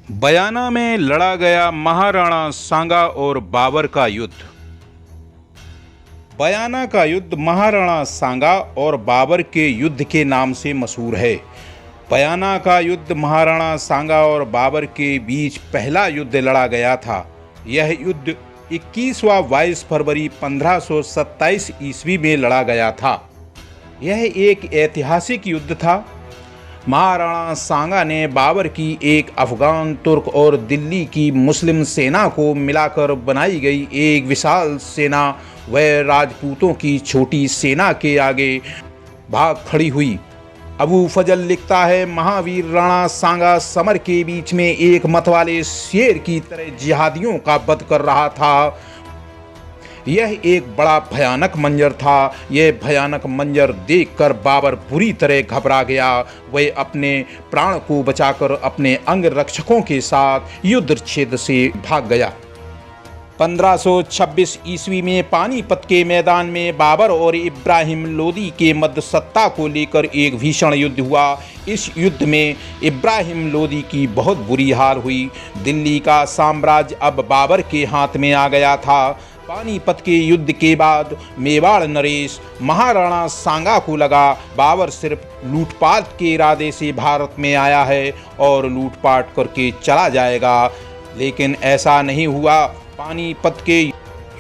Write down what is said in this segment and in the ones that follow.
बयाना में लड़ा गया महाराणा सांगा और बाबर का युद्ध। बयाना का युद्ध महाराणा सांगा और बाबर के युद्ध के नाम से मशहूर है। बयाना का युद्ध महाराणा सांगा और बाबर के बीच पहला युद्ध लड़ा गया था। यह युद्ध 22 फरवरी 1527 ईस्वी में लड़ा गया था। यह एक ऐतिहासिक युद्ध था। महाराणा सांगा ने बाबर की एक अफगान, तुर्क और दिल्ली की मुस्लिम सेना को मिलाकर बनाई गई एक विशाल सेना व राजपूतों की छोटी सेना के आगे भाग खड़ी हुई। अबू फजल लिखता है, महावीर राणा सांगा समर के बीच में एक मतवाले शेर की तरह जिहादियों का वध कर रहा था। यह एक बड़ा भयानक मंजर था। यह भयानक मंजर देखकर बाबर बुरी तरह घबरा गया। वह अपने प्राण को बचाकर अपने अंग रक्षकों के साथ युद्ध क्षेत्र से भाग गया। 1526 ईस्वी में पानीपत के मैदान में बाबर और इब्राहिम लोदी के मध्य सत्ता को लेकर एक भीषण युद्ध हुआ। इस युद्ध में इब्राहिम लोदी की बहुत बुरी हाल हुई। दिल्ली का साम्राज्य अब बाबर के हाथ में आ गया था। पानीपत के युद्ध के बाद मेवाड़ नरेश महाराणा सांगा को लगा बाबर सिर्फ लूटपाट के इरादे से भारत में आया है और लूटपाट करके चला जाएगा, लेकिन ऐसा नहीं हुआ। पानीपत के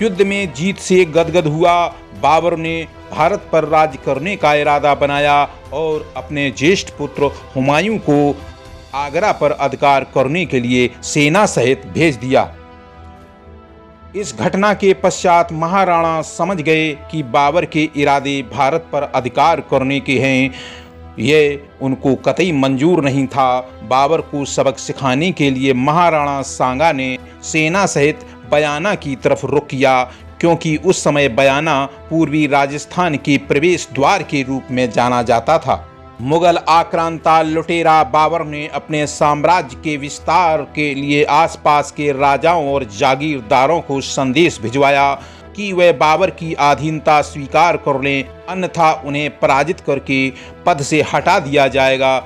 युद्ध में जीत से गदगद हुआ। बाबर ने भारत पर राज करने का इरादा बनाया और अपने ज्येष्ठ पुत्र हुमायूं को आगरा पर अधिकार करने के लिए सेना सहित भेज दिया। इस घटना के पश्चात महाराणा समझ गए कि बाबर के इरादे भारत पर अधिकार करने के हैं। यह उनको कतई मंजूर नहीं था। बाबर को सबक सिखाने के लिए महाराणा सांगा ने सेना सहित बयाना की तरफ रुख किया, क्योंकि उस समय बयाना पूर्वी राजस्थान के प्रवेश द्वार के रूप में जाना जाता था। मुगल आक्रांता लुटेरा बाबर ने अपने साम्राज्य के विस्तार के लिए आसपास के राजाओं और जागीरदारों को संदेश भिजवाया कि वे बाबर की अधीनता स्वीकार कर लें, अन्यथा उन्हें पराजित करके पद से हटा दिया जाएगा।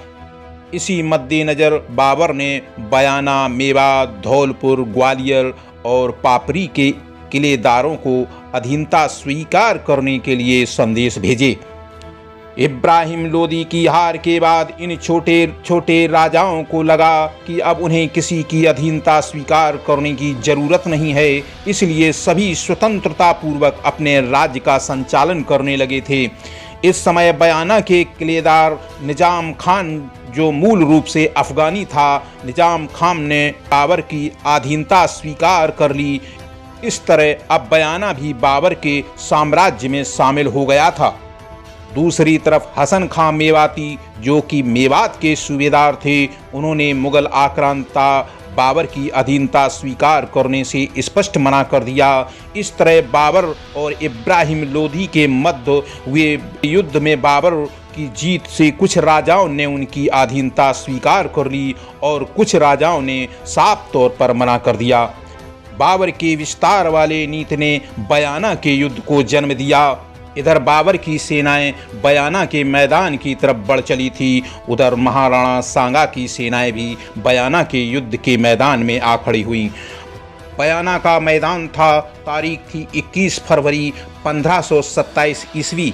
इसी मद्देनजर बाबर ने बयाना, मेवात, धौलपुर, ग्वालियर और पापरी के किलेदारों को अधीनता स्वीकार करने के लिए संदेश भेजे। इब्राहिम लोदी की हार के बाद इन छोटे छोटे राजाओं को लगा कि अब उन्हें किसी की अधीनता स्वीकार करने की जरूरत नहीं है, इसलिए सभी स्वतंत्रता पूर्वक अपने राज्य का संचालन करने लगे थे। इस समय बयाना के किलेदार निजाम खान, जो मूल रूप से अफगानी था, निजाम खान ने बाबर की अधीनता स्वीकार कर ली। इस तरह अब बयाना भी बाबर के साम्राज्य में शामिल हो गया था। दूसरी तरफ हसन खां मेवाती, जो कि मेवात के सूबेदार थे, उन्होंने मुगल आक्रांता बाबर की अधीनता स्वीकार करने से स्पष्ट मना कर दिया। इस तरह बाबर और इब्राहिम लोदी के मध्य हुए युद्ध में बाबर की जीत से कुछ राजाओं ने उनकी अधीनता स्वीकार कर ली और कुछ राजाओं ने साफ तौर पर मना कर दिया। बाबर के विस्तार वाले नीति ने बयाना के युद्ध को जन्म दिया। इधर बाबर की सेनाएं बयाना के मैदान की तरफ बढ़ चली थी, उधर महाराणा सांगा की सेनाएं भी बयाना के युद्ध के मैदान में आ खड़ी हुई। बयाना का मैदान था, तारीख थी 21 फरवरी 1527 ईस्वी।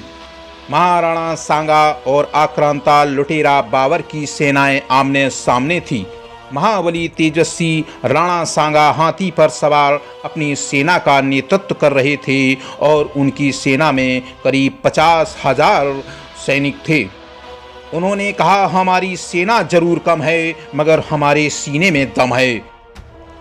महाराणा सांगा और आक्रांता लुटेरा बाबर की सेनाएं आमने सामने थी। महाबली तेजस्वी राणा सांगा हाथी पर सवार अपनी सेना का नेतृत्व कर रहे थे और उनकी सेना में करीब 50,000 सैनिक थे। उन्होंने कहा, हमारी सेना जरूर कम है, मगर हमारे सीने में दम है।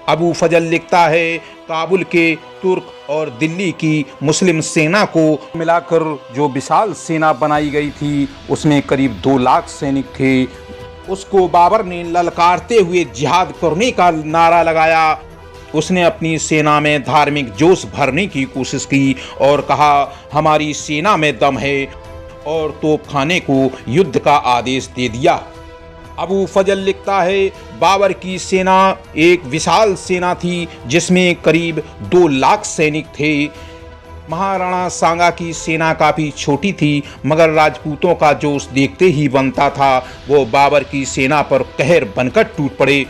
अबू फजल लिखता है, काबुल के तुर्क और दिल्ली की मुस्लिम सेना को मिलाकर जो विशाल सेना बनाई गई थी, उसमें करीब 2 लाख सैनिक थे। उसको बाबर ने ललकारते हुए जिहाद करने का नारा लगाया। उसने अपनी सेना में धार्मिक जोश भरने की कोशिश की और कहा, हमारी सेना में दम है, और तोपखाने को युद्ध का आदेश दे दिया। अबू फजल लिखता है, बाबर की सेना एक विशाल सेना थी जिसमें करीब 2 लाख सैनिक थे। महाराणा सांगा की सेना काफ़ी छोटी थी, मगर राजपूतों का जोश देखते ही बनता था। वो बाबर की सेना पर कहर बनकर टूट पड़े।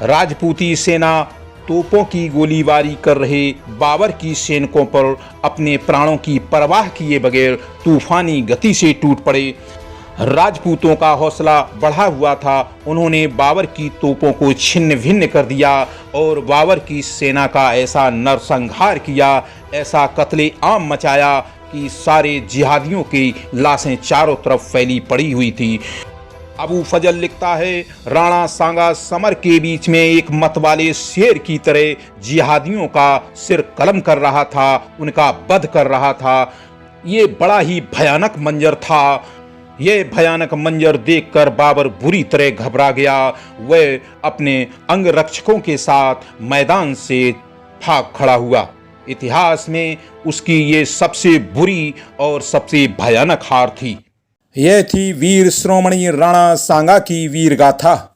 राजपूती सेना तोपों की गोलीबारी कर रहे बाबर की सैनिकों पर अपने प्राणों की परवाह किए बगैर तूफानी गति से टूट पड़े। राजपूतों का हौसला बढ़ा हुआ था। उन्होंने बाबर की तोपों को छिन्न भिन्न कर दिया और बाबर की सेना का ऐसा नरसंहार किया, ऐसा कत्ले आम मचाया कि सारे जिहादियों की लाशें चारों तरफ फैली पड़ी हुई थी। अबू फजल लिखता है, राणा सांगा समर के बीच में एक मतवाले शेर की तरह जिहादियों का सिर कलम कर रहा था, उनका वध कर रहा था। ये बड़ा ही भयानक मंजर था। यह भयानक मंजर देखकर बाबर बुरी तरह घबरा गया। वह अपने अंगरक्षकों के साथ मैदान से भाग खड़ा हुआ। इतिहास में उसकी ये सबसे बुरी और सबसे भयानक हार थी। यह थी वीर शिरोमणि राणा सांगा की वीर गाथा।